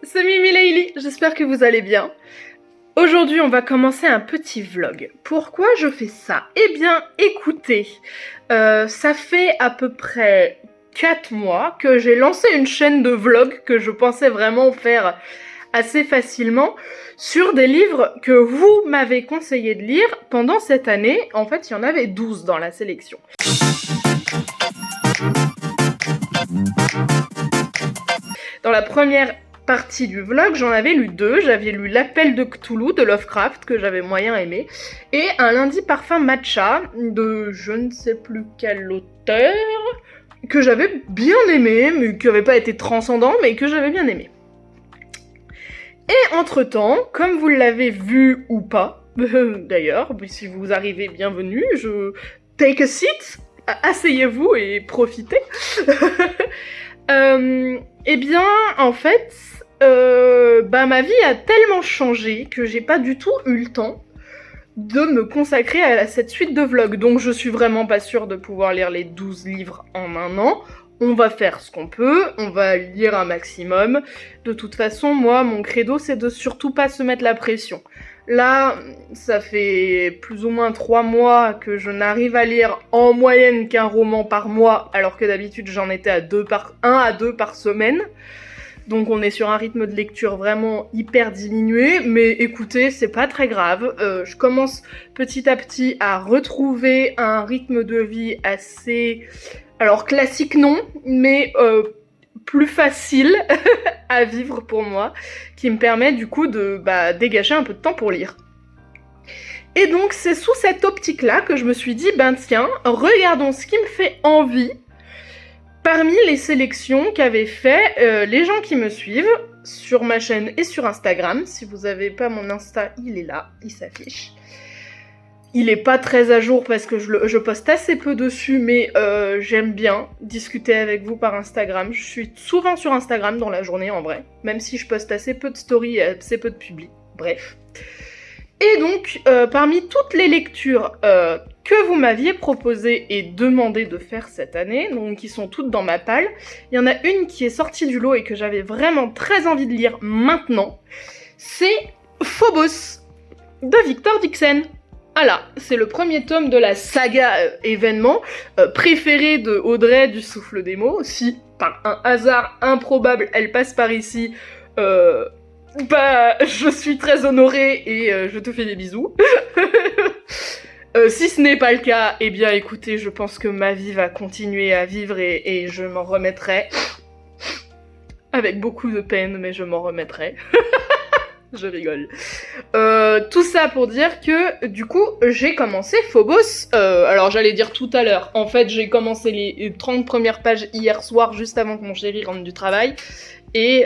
c'est Mimi Leili, j'espère que vous allez bien. Aujourd'hui, on va commencer un petit vlog. Pourquoi je fais ça? Eh bien, écoutez, ça fait à peu près 4 mois que j'ai lancé une chaîne de vlog que je pensais vraiment faire assez facilement sur des livres que vous m'avez conseillé de lire pendant cette année. En fait, il y en avait 12 dans la sélection. Dans la première partie du vlog, j'en avais lu 2. J'avais lu L'Appel de Cthulhu de Lovecraft, que j'avais moyen aimé, et Un lundi parfum matcha de je ne sais plus quel auteur, que j'avais bien aimé, mais qui n'avait pas été transcendant, mais que j'avais bien aimé. Et entre-temps, comme vous l'avez vu ou pas, d'ailleurs, si vous arrivez, bienvenue, take a seat, asseyez-vous et profitez. Eh bien, en fait, ma vie a tellement changé que j'ai pas du tout eu le temps de me consacrer à cette suite de vlogs. Donc je suis vraiment pas sûre de pouvoir lire les 12 livres en un an. On va faire ce qu'on peut, on va lire un maximum. De toute façon, moi, mon credo, c'est de surtout pas se mettre la pression. Là, ça fait plus ou moins 3 mois que je n'arrive à lire en moyenne qu'un roman par mois, alors que d'habitude j'en étais à 1 à 2 par semaine. Donc on est sur un rythme de lecture vraiment hyper diminué, mais écoutez, c'est pas très grave. Je commence petit à petit à retrouver un rythme de vie assez... Alors classique non, mais plus facile à vivre pour moi, qui me permet du coup de dégager un peu de temps pour lire. Et donc c'est sous cette optique-là que je me suis dit, tiens, regardons ce qui me fait envie parmi les sélections qu'avaient fait les gens qui me suivent sur ma chaîne et sur Instagram. Si vous n'avez pas mon Insta, il est là, il s'affiche. Il est pas très à jour parce que je poste assez peu dessus, mais j'aime bien discuter avec vous par Instagram. Je suis souvent sur Instagram dans la journée en vrai, même si je poste assez peu de stories et assez peu de publi. Bref. Et donc, parmi toutes les lectures que vous m'aviez proposées et demandé de faire cette année, donc qui sont toutes dans ma palle, il y en a une qui est sortie du lot et que j'avais vraiment très envie de lire maintenant. C'est Phobos de Victor Dixon. Voilà, c'est le premier tome de la saga événement, préféré de Audrey du Souffle des Mots. Si, par un hasard improbable, elle passe par ici, je suis très honorée et je te fais des bisous. Si ce n'est pas le cas, eh bien écoutez, je pense que ma vie va continuer à vivre et je m'en remettrai. Avec beaucoup de peine, mais je m'en remettrai. Je rigole. Tout ça pour dire que, du coup, j'ai commencé Phobos. Alors, j'allais dire tout à l'heure. En fait, j'ai commencé les 30 premières pages hier soir, juste avant que mon chéri rentre du travail. Et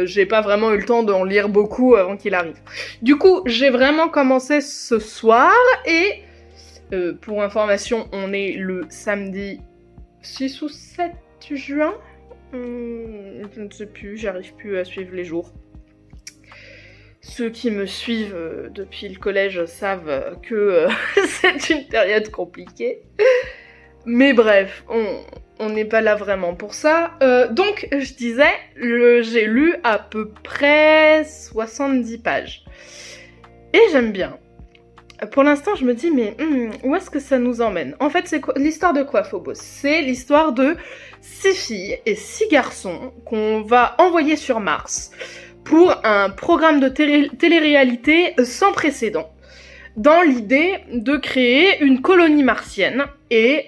j'ai pas vraiment eu le temps d'en lire beaucoup avant qu'il arrive. Du coup, j'ai vraiment commencé ce soir. Et, pour information, on est le samedi 6 ou 7 juin. Je ne sais plus, j'arrive plus à suivre les jours. Ceux qui me suivent depuis le collège savent que c'est une période compliquée. Mais bref, on n'est pas là vraiment pour ça. Donc, je disais, j'ai lu à peu près 70 pages. Et j'aime bien. Pour l'instant, je me dis, mais où est-ce que ça nous emmène? En fait, c'est l'histoire de quoi, Phobos? C'est l'histoire de 6 filles et 6 garçons qu'on va envoyer sur Mars pour un programme de télé-réalité sans précédent, dans l'idée de créer une colonie martienne et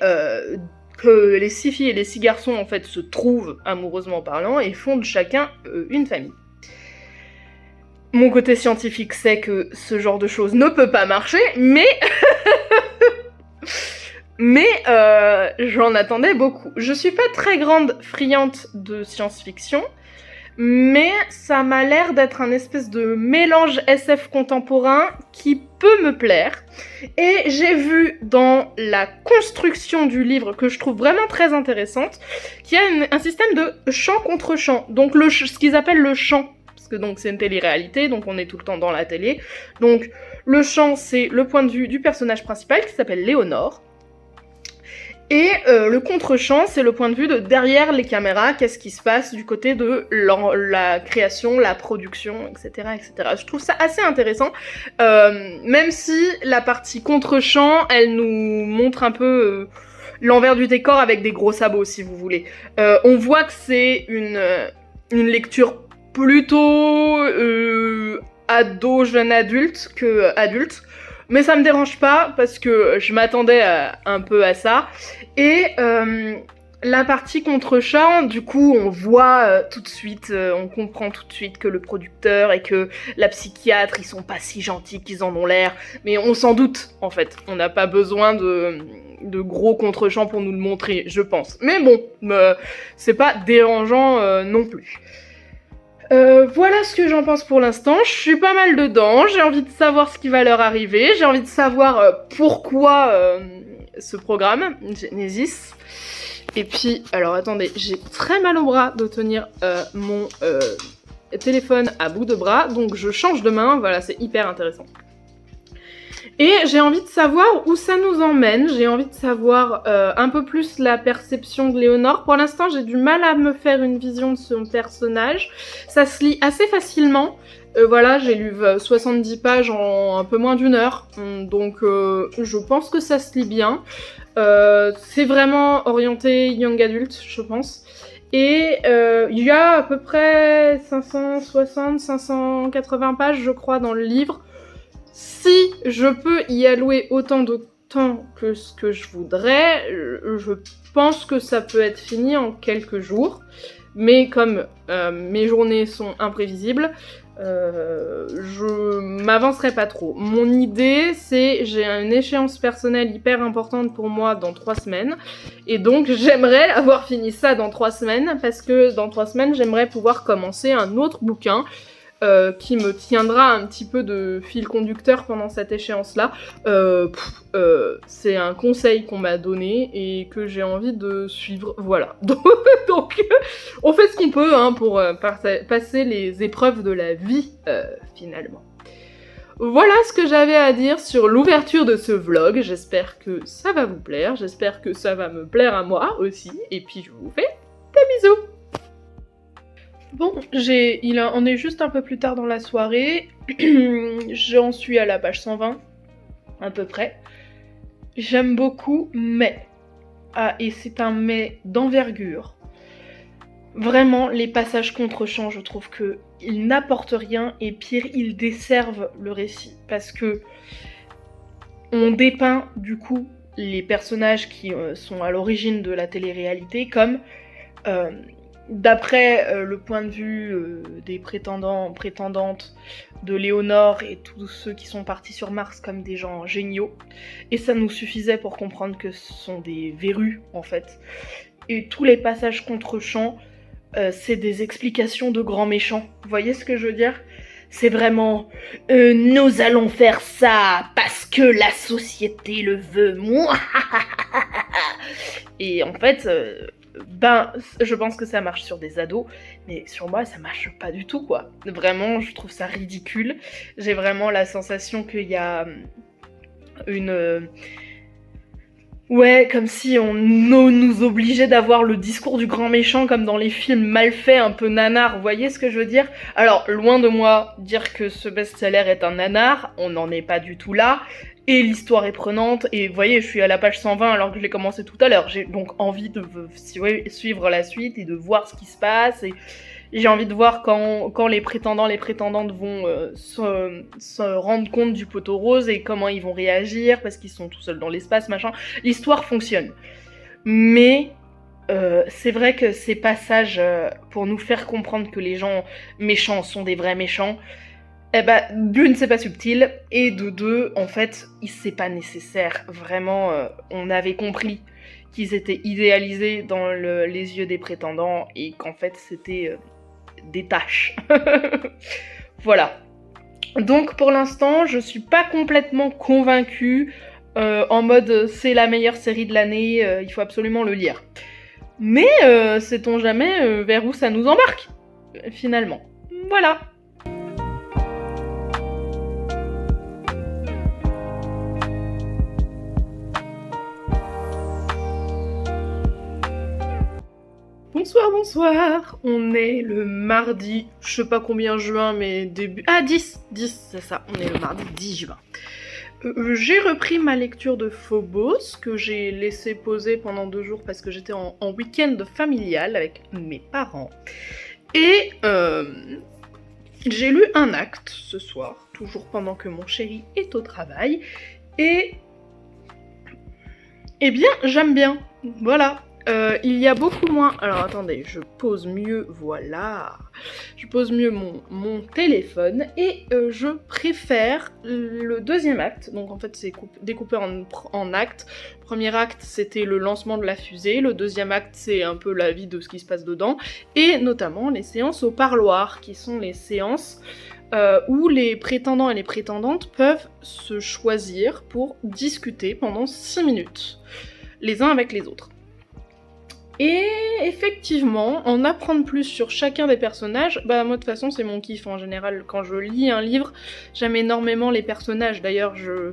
que les 6 filles et les 6 garçons, en fait, se trouvent, amoureusement parlant, et fondent chacun une famille. Mon côté scientifique sait que ce genre de choses ne peut pas marcher, mais... j'en attendais beaucoup. Je suis pas très grande friande de science-fiction, mais ça m'a l'air d'être un espèce de mélange SF contemporain qui peut me plaire. Et j'ai vu dans la construction du livre, que je trouve vraiment très intéressante, qu'il y a un système de chant contre chant. Donc ce qu'ils appellent le chant. Parce que donc c'est une télé-réalité, donc on est tout le temps dans la télé. Donc le chant, c'est le point de vue du personnage principal qui s'appelle Léonore. Et le contre-champ, c'est le point de vue de derrière les caméras, qu'est-ce qui se passe du côté de la création, la production, etc., etc. Je trouve ça assez intéressant, même si la partie contre-champ, elle nous montre un peu l'envers du décor avec des gros sabots, si vous voulez. On voit que c'est une lecture plutôt ado, jeune adulte que adulte. Mais ça me dérange pas parce que je m'attendais un peu à ça. Et la partie contre-champ, du coup, on voit tout de suite, on comprend tout de suite que le producteur et que la psychiatre, ils sont pas si gentils qu'ils en ont l'air. Mais on s'en doute, en fait. On n'a pas besoin de gros contre-champ pour nous le montrer, je pense. Mais bon, c'est pas dérangeant non plus. Voilà ce que j'en pense pour l'instant. Je suis pas mal dedans, j'ai envie de savoir ce qui va leur arriver, j'ai envie de savoir pourquoi ce programme, Genesis. Et puis, alors attendez, j'ai très mal au bras de tenir mon téléphone à bout de bras, donc je change de main, voilà, c'est hyper intéressant. Et j'ai envie de savoir où ça nous emmène, j'ai envie de savoir un peu plus la perception de Léonore. Pour l'instant, j'ai du mal à me faire une vision de son personnage. Ça se lit assez facilement. Voilà, j'ai lu 70 pages en un peu moins d'une heure. Donc je pense que ça se lit bien. C'est vraiment orienté young adult, je pense. Et il y a à peu près 560-580 pages, je crois, dans le livre. Si je peux y allouer autant de temps que ce que je voudrais, je pense que ça peut être fini en quelques jours. Mais comme mes journées sont imprévisibles, je m'avancerai pas trop. Mon idée, c'est j'ai une échéance personnelle hyper importante pour moi dans 3 semaines. Et donc j'aimerais avoir fini ça dans 3 semaines, parce que dans 3 semaines, j'aimerais pouvoir commencer un autre bouquin qui me tiendra un petit peu de fil conducteur pendant cette échéance-là. C'est un conseil qu'on m'a donné et que j'ai envie de suivre, voilà. Donc on fait ce qu'on peut hein, pour passer les épreuves de la vie, finalement. Voilà ce que j'avais à dire sur l'ouverture de ce vlog. J'espère que ça va vous plaire, j'espère que ça va me plaire à moi aussi, et puis je vous fais des bisous. Bon, on est juste un peu plus tard dans la soirée, j'en suis à la page 120, à peu près. J'aime beaucoup, mais... Ah, et c'est un mais d'envergure. Vraiment, les passages contre-champ, je trouve qu'ils n'apportent rien, et pire, ils desservent le récit, parce que on dépeint, du coup, les personnages qui sont à l'origine de la télé-réalité comme... d'après le point de vue des prétendants, prétendantes de Léonore et tous ceux qui sont partis sur Mars comme des gens géniaux. Et ça nous suffisait pour comprendre que ce sont des verrues, en fait. Et tous les passages contre-champ, c'est des explications de grands méchants. Vous voyez ce que je veux dire ? C'est vraiment « nous allons faire ça parce que la société le veut, moi !» Et en fait... je pense que ça marche sur des ados, mais sur moi, ça marche pas du tout, quoi. Vraiment, je trouve ça ridicule. J'ai vraiment la sensation qu'il y a ouais, comme si on nous obligeait d'avoir le discours du grand méchant comme dans les films mal faits, un peu nanar, vous voyez ce que je veux dire ? Alors, loin de moi dire que ce best-seller est un nanar, on n'en est pas du tout là. Et l'histoire est prenante, et vous voyez, je suis à la page 120 alors que je l'ai commencé tout à l'heure. J'ai donc envie de suivre la suite et de voir ce qui se passe, et j'ai envie de voir quand les prétendants, les prétendantes vont se rendre compte du poteau rose et comment ils vont réagir, parce qu'ils sont tout seuls dans l'espace, machin. L'histoire fonctionne. Mais c'est vrai que ces passages, pour nous faire comprendre que les gens méchants sont des vrais méchants, eh ben, d'une, c'est pas subtil, et de deux, en fait, c'est pas nécessaire. Vraiment, on avait compris qu'ils étaient idéalisés dans les yeux des prétendants, et qu'en fait, c'était des tâches. Voilà. Donc, pour l'instant, je suis pas complètement convaincue, en mode, c'est la meilleure série de l'année, il faut absolument le lire. Mais, sait-on jamais vers où ça nous embarque, finalement. Voilà. Bonsoir, bonsoir. On est le mardi, je sais pas combien juin, mais début... Ah, 10, c'est ça, on est le mardi 10 juin. J'ai repris ma lecture de Phobos, que j'ai laissé poser pendant 2 jours parce que j'étais en week-end familial avec mes parents. Et j'ai lu un acte ce soir, toujours pendant que mon chéri est au travail. Et... Eh bien, j'aime bien, voilà. Il y a beaucoup moins... Alors attendez, je pose mieux, voilà. Je pose mieux mon téléphone et je préfère le deuxième acte. Donc en fait c'est découpé en actes. Le premier acte c'était le lancement de la fusée. Le deuxième acte c'est un peu la vie de ce qui se passe dedans. Et notamment les séances au parloir, qui sont les séances où les prétendants et les prétendantes peuvent se choisir pour discuter pendant 6 minutes, les uns avec les autres. Et effectivement, en apprendre plus sur chacun des personnages, bah moi de toute façon c'est mon kiff en général. Quand je lis un livre, j'aime énormément les personnages. D'ailleurs, je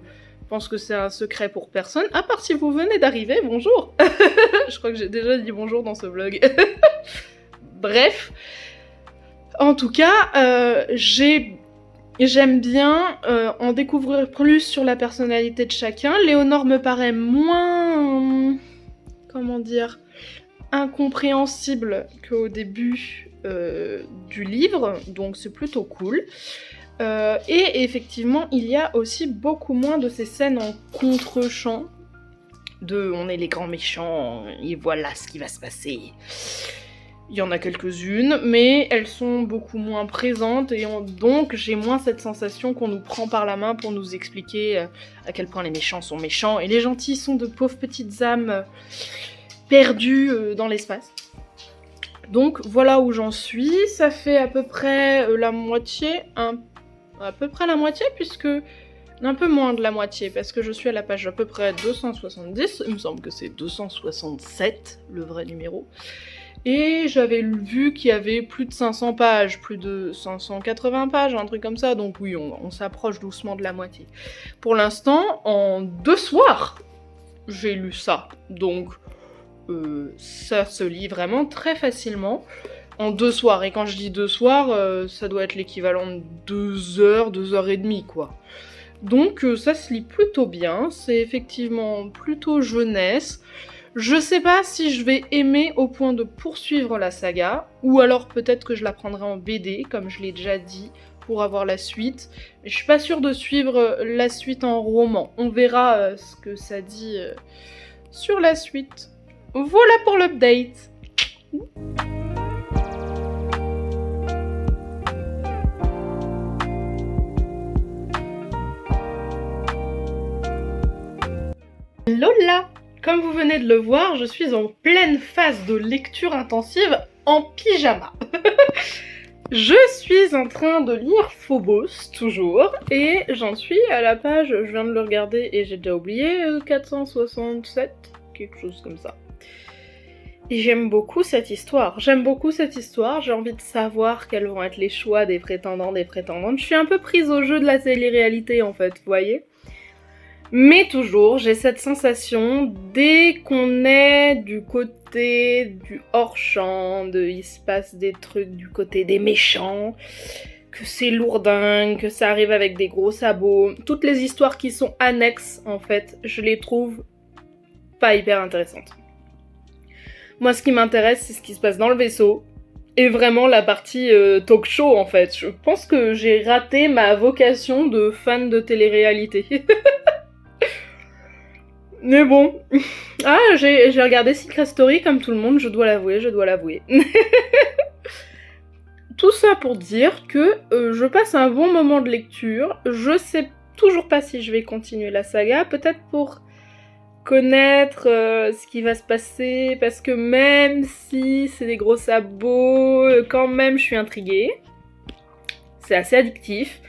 pense que c'est un secret pour personne, à part si vous venez d'arriver, bonjour. Je crois que j'ai déjà dit bonjour dans ce vlog. Bref. En tout cas, j'aime bien en découvrir plus sur la personnalité de chacun. Léonore me paraît moins... comment dire, incompréhensible qu'au début du livre, donc c'est plutôt cool. Et effectivement, il y a aussi beaucoup moins de ces scènes en contre-champ, de on est les grands méchants, et voilà ce qui va se passer. Il y en a quelques-unes, mais elles sont beaucoup moins présentes, et donc j'ai moins cette sensation qu'on nous prend par la main pour nous expliquer à quel point les méchants sont méchants, et les gentils sont de pauvres petites âmes perdues dans l'espace. Donc voilà où j'en suis, ça fait à peu près la moitié, puisque un peu moins de la moitié, parce que je suis à la page à peu près 270, il me semble que c'est 267, le vrai numéro. Et j'avais vu qu'il y avait plus de 500 pages, plus de 580 pages, un truc comme ça, donc oui, on s'approche doucement de la moitié. Pour l'instant, en 2 soirs, j'ai lu ça, donc ça se lit vraiment très facilement, en 2 soirs, et quand je dis 2 soirs, ça doit être l'équivalent de 2 heures, 2 heures et demie, quoi. Donc ça se lit plutôt bien, c'est effectivement plutôt jeunesse. Je sais pas si je vais aimer au point de poursuivre la saga, ou alors peut-être que je la prendrai en BD, comme je l'ai déjà dit, pour avoir la suite. Mais je suis pas sûre de suivre la suite en roman. On verra ce que ça dit sur la suite. Voilà pour l'update. Lola! Comme vous venez de le voir, je suis en pleine phase de lecture intensive en pyjama. Je suis en train de lire Phobos, toujours, et j'en suis à la page, je viens de le regarder et j'ai déjà oublié, 467, quelque chose comme ça. Et j'aime beaucoup cette histoire, j'ai envie de savoir quels vont être les choix des prétendants, des prétendantes. Je suis un peu prise au jeu de la télé-réalité en fait, vous voyez. Mais toujours, j'ai cette sensation, dès qu'on est du côté du hors-champ, il se passe des trucs du côté des méchants, que c'est lourdingue, que ça arrive avec des gros sabots, toutes les histoires qui sont annexes, en fait, je les trouve pas hyper intéressantes. Moi, ce qui m'intéresse, c'est ce qui se passe dans le vaisseau, et vraiment la partie talk show, en fait. Je pense que j'ai raté ma vocation de fan de télé-réalité. Mais bon, j'ai regardé Secret Story comme tout le monde, je dois l'avouer. Tout ça pour dire que je passe un bon moment de lecture, je sais toujours pas si je vais continuer la saga, peut-être pour connaître ce qui va se passer, parce que même si c'est des gros sabots, quand même je suis intriguée. C'est assez addictif.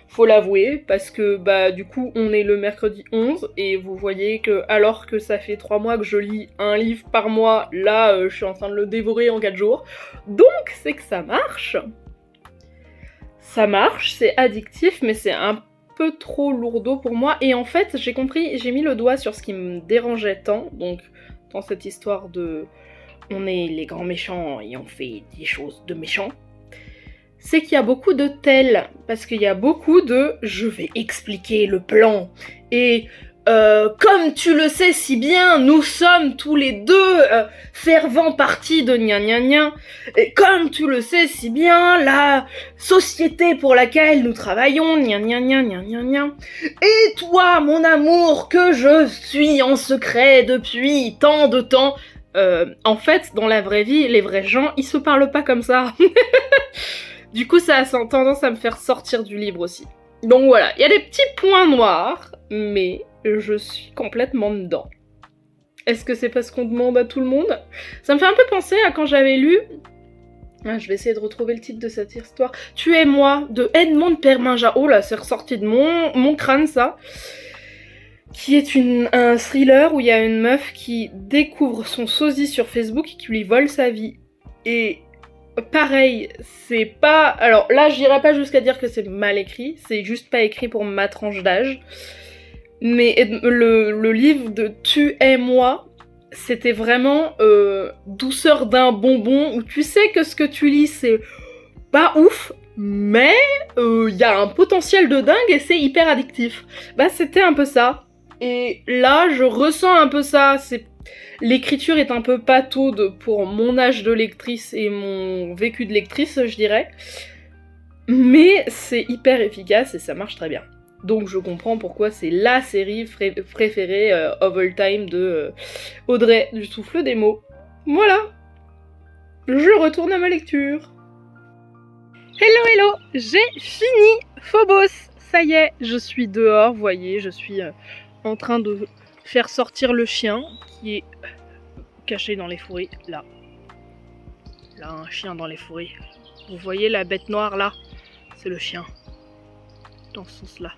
Faut l'avouer, parce que bah du coup on est le mercredi 11 et vous voyez que alors que ça fait 3 mois que je lis un livre par mois, là je suis en train de le dévorer en 4 jours. Donc c'est que ça marche. Ça marche, c'est addictif, mais c'est un peu trop lourdeau pour moi. Et en fait j'ai mis le doigt sur ce qui me dérangeait tant, donc dans cette histoire de on est les grands méchants et on fait des choses de méchants, c'est qu'il y a beaucoup de tels, parce qu'il y a beaucoup de « je vais expliquer le plan » et comme tu le sais si bien, nous sommes tous les deux fervents partis de gna gna gna, et comme tu le sais si bien, la société pour laquelle nous travaillons, gna gna gna gna gna gna, et toi, mon amour, que je suis en secret depuis tant de temps. En fait, dans la vraie vie, les vrais gens, ils se parlent pas comme ça. Du coup, ça a tendance à me faire sortir du livre aussi. Donc voilà, il y a des petits points noirs, mais je suis complètement dedans. Est-ce que c'est parce qu'on demande à tout le monde? Ça me fait un peu penser à quand j'avais lu... Ah, je vais essayer de retrouver le titre de cette histoire. Tu et moi, de Edmond Perminja. Oh là, c'est ressorti de mon crâne, ça. Qui est un thriller où il y a une meuf qui découvre son sosie sur Facebook et qui lui vole sa vie. Et... pareil, c'est pas... Alors là, j'irai pas jusqu'à dire que c'est mal écrit, c'est juste pas écrit pour ma tranche d'âge. Mais le livre de Tu et moi, c'était vraiment douceur d'un bonbon, où tu sais que ce que tu lis, c'est pas ouf, mais y a un potentiel de dingue et c'est hyper addictif. Bah c'était un peu ça. Et là, je ressens un peu ça, l'écriture est un peu pataude pour mon âge de lectrice et mon vécu de lectrice, je dirais. Mais c'est hyper efficace et ça marche très bien. Donc je comprends pourquoi c'est la série préférée of all time de Audrey du Souffle des Mots. Voilà. Je retourne à ma lecture. Hello, j'ai fini Phobos. Ça y est, je suis dehors, vous voyez, je suis en train de faire sortir le chien qui est caché dans les fourrés, là. Là, un chien dans les fourrés. Vous voyez la bête noire, là? C'est le chien. Dans ce sens-là.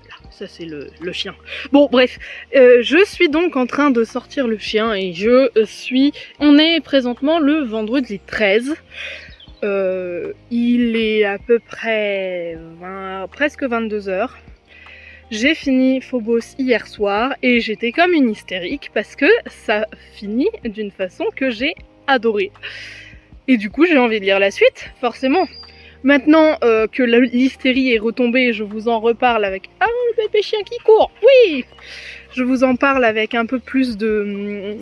Là, ça c'est le chien. Bon, bref. Je suis donc en train de sortir le chien et on est présentement le vendredi 13. Il est à peu près presque 22h. J'ai fini Phobos hier soir et j'étais comme une hystérique parce que ça finit d'une façon que j'ai adorée. Et du coup j'ai envie de lire la suite, forcément. Maintenant que l'hystérie est retombée, je vous en reparle avec... Ah, le bébé chien qui court, oui. Je vous en parle avec un peu plus de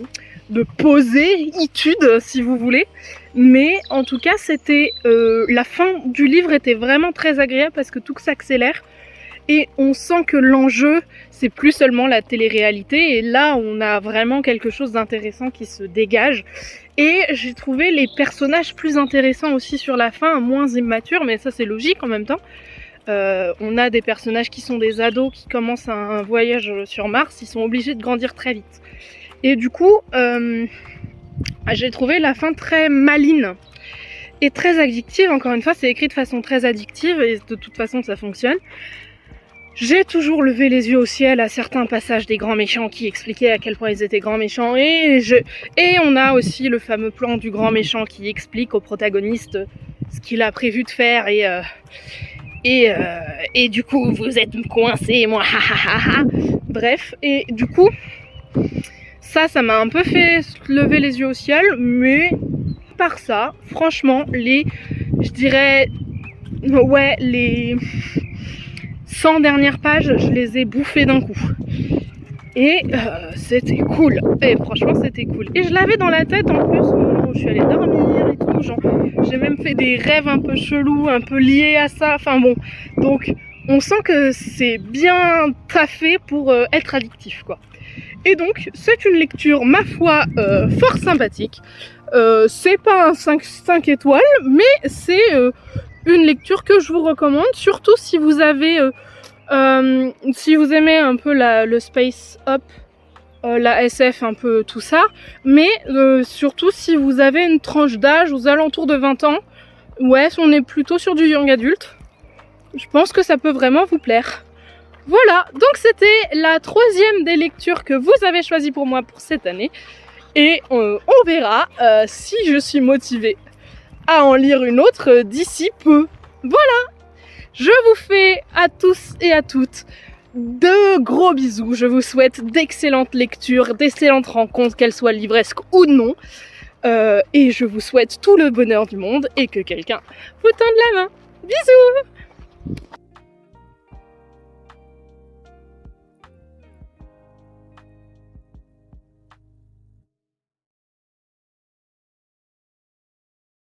poséitude, si vous voulez. Mais en tout cas, c'était la fin du livre était vraiment très agréable parce que tout s'accélère. Et on sent que l'enjeu, c'est plus seulement la télé-réalité. Et là, on a vraiment quelque chose d'intéressant qui se dégage. Et j'ai trouvé les personnages plus intéressants aussi sur la fin, moins immatures, mais ça c'est logique en même temps. On a des personnages qui sont des ados qui commencent un voyage sur Mars, ils sont obligés de grandir très vite. Et du coup, j'ai trouvé la fin très maligne et très addictive. Encore une fois, c'est écrit de façon très addictive et de toute façon ça fonctionne. J'ai toujours levé les yeux au ciel à certains passages des grands méchants qui expliquaient à quel point ils étaient grands méchants et on a aussi le fameux plan du grand méchant qui explique au protagoniste ce qu'il a prévu de faire et du coup vous êtes coincés, moi bref, et du coup ça m'a un peu fait lever les yeux au ciel, mais par ça, franchement, les 100 dernières pages, je les ai bouffées d'un coup. Et c'était cool. Et franchement, c'était cool. Et je l'avais dans la tête en plus au moment où je suis allée dormir et tout. Genre, j'ai même fait des rêves un peu chelous, un peu liés à ça. Enfin bon. Donc, on sent que c'est bien taffé pour être addictif, quoi. Et donc, c'est une lecture, ma foi, fort sympathique. C'est pas un 5 étoiles, mais c'est une lecture que je vous recommande, surtout si vous avez, si vous aimez un peu le space up, la SF, un peu tout ça, mais surtout si vous avez une tranche d'âge aux alentours de 20 ans, ouais, on est plutôt sur du young adulte, je pense que ça peut vraiment vous plaire. Voilà, donc c'était la 3e des lectures que vous avez choisies pour moi pour cette année, et on verra si je suis motivée à en lire une autre d'ici peu. Voilà, je vous fais à tous et à toutes de gros bisous, je vous souhaite d'excellentes lectures, d'excellentes rencontres, qu'elles soient livresques ou non. Et je vous souhaite tout le bonheur du monde et que quelqu'un vous tende la main. Bisous!